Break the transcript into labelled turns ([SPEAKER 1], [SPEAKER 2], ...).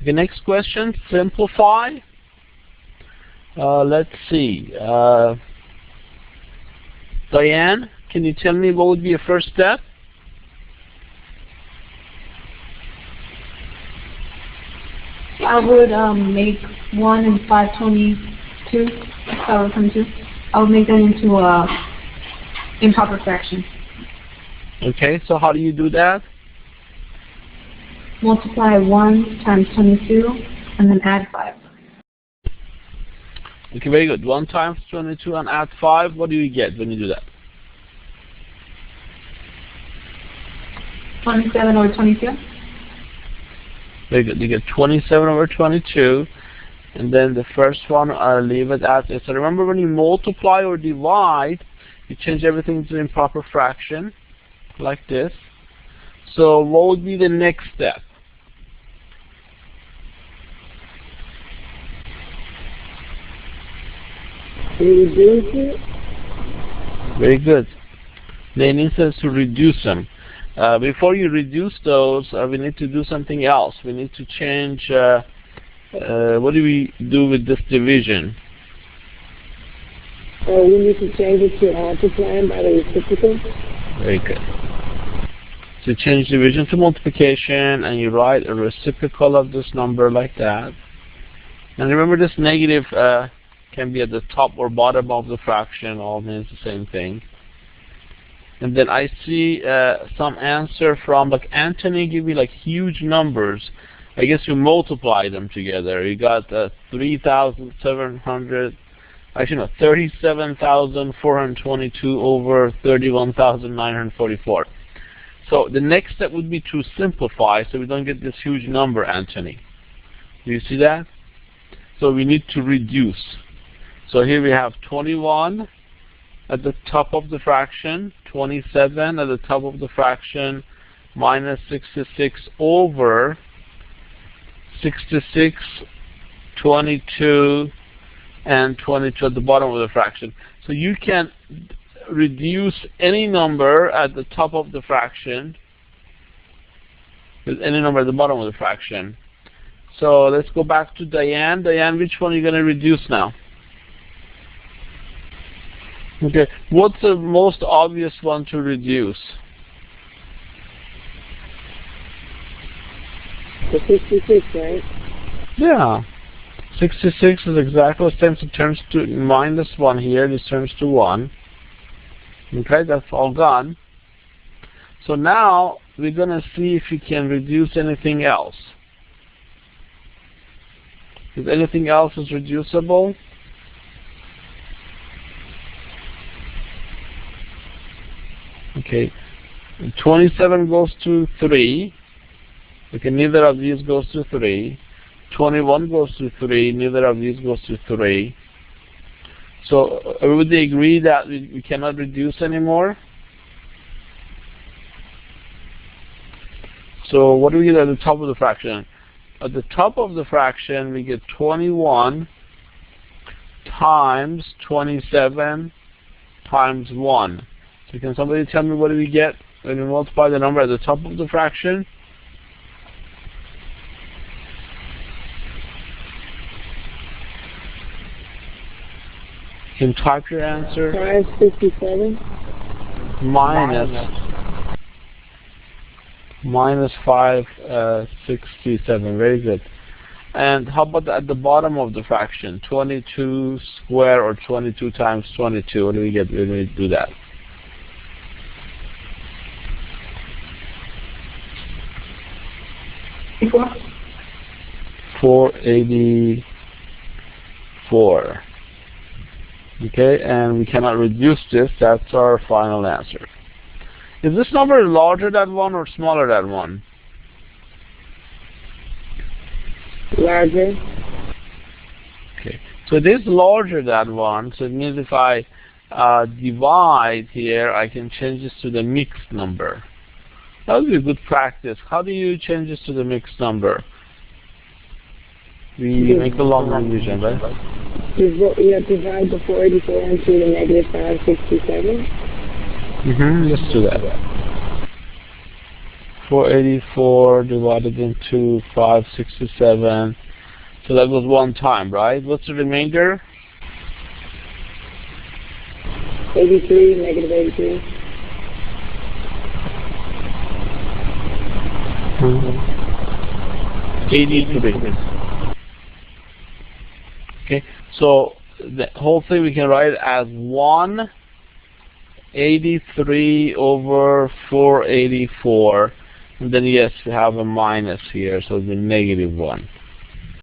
[SPEAKER 1] Okay, next question, simplify. Let's see. Diane, can you tell me what would be your first step?
[SPEAKER 2] I would make 1 and 522. I would make that into a improper fraction.
[SPEAKER 1] Okay, so how do you do that?
[SPEAKER 2] Multiply 1 times 22 and then add 5.
[SPEAKER 1] Okay, very good. 1 times 22 and add 5. What do you get when you do that?
[SPEAKER 2] 27 over 22.
[SPEAKER 1] Very good. You get 27 over 22. And then the first one, I'll leave it as is. So remember, when you multiply or divide, you change everything to improper fraction, like this. So what would be the next step?
[SPEAKER 3] Reduce it.
[SPEAKER 1] Very good. Lenin says to reduce them. Before you reduce those, we need to do something else. We need to change, what do we do with this division?
[SPEAKER 3] We need to change it to multiplying by the reciprocal.
[SPEAKER 1] Very good. So change division to multiplication, and you write a reciprocal of this number like that. And remember, this negative can be at the top or bottom of the fraction, all means the same thing. And then I see some answer from, like, Anthony give you like huge numbers. I guess you multiply them together. You got 3,700, actually no, 37,422 over 31,944. So the next step would be to simplify so we don't get this huge number, Anthony. Do you see that? So we need to reduce. So here we have 21 at the top of the fraction, 27 at the top of the fraction, minus 66 over 66, 22, and 22 at the bottom of the fraction. So you can reduce any number at the top of the fraction with any number at the bottom of the fraction. So let's go back to Diane. Diane, which one are you going to reduce now? Okay, what's the most obvious one to reduce?
[SPEAKER 3] The 66, right?
[SPEAKER 1] Yeah. 66 is exactly the same, so it turns to minus 1 here, this turns to 1. Okay, that's all gone. So now we're going to see if you can reduce anything else. If anything else is reducible, okay, 27 goes to 3. Okay, neither of these goes to 3. 21 goes to 3. Neither of these goes to 3. So would they agree that we cannot reduce anymore? So what do we get at the top of the fraction? At the top of the fraction, we get 21 times 27 times 1. So can somebody tell me what do we get when we multiply the number at the top of the fraction? You can type your answer.
[SPEAKER 3] 567.
[SPEAKER 1] Minus 567. Very good. And how about at the bottom of the fraction? 22 square, or 22 times 22. What do we get when we do that?
[SPEAKER 2] Equal.
[SPEAKER 1] 484. Okay, and we cannot reduce this. That's our final answer. Is this number larger than 1 or smaller than 1?
[SPEAKER 3] Larger.
[SPEAKER 1] Okay, so it is larger than 1, so it means if I divide here, I can change this to the mixed number. That would be a good practice. How do you change this to the mixed number? We make a long division, right?
[SPEAKER 3] You have to divide the 484 into the negative 567.
[SPEAKER 1] Let's do that. 484 divided into 567. So that was one time, right? What's the remainder?
[SPEAKER 3] 83, negative 83.
[SPEAKER 1] 83. Okay, so the whole thing we can write as 183 over 484. And then yes, we have a minus here, so the negative 1.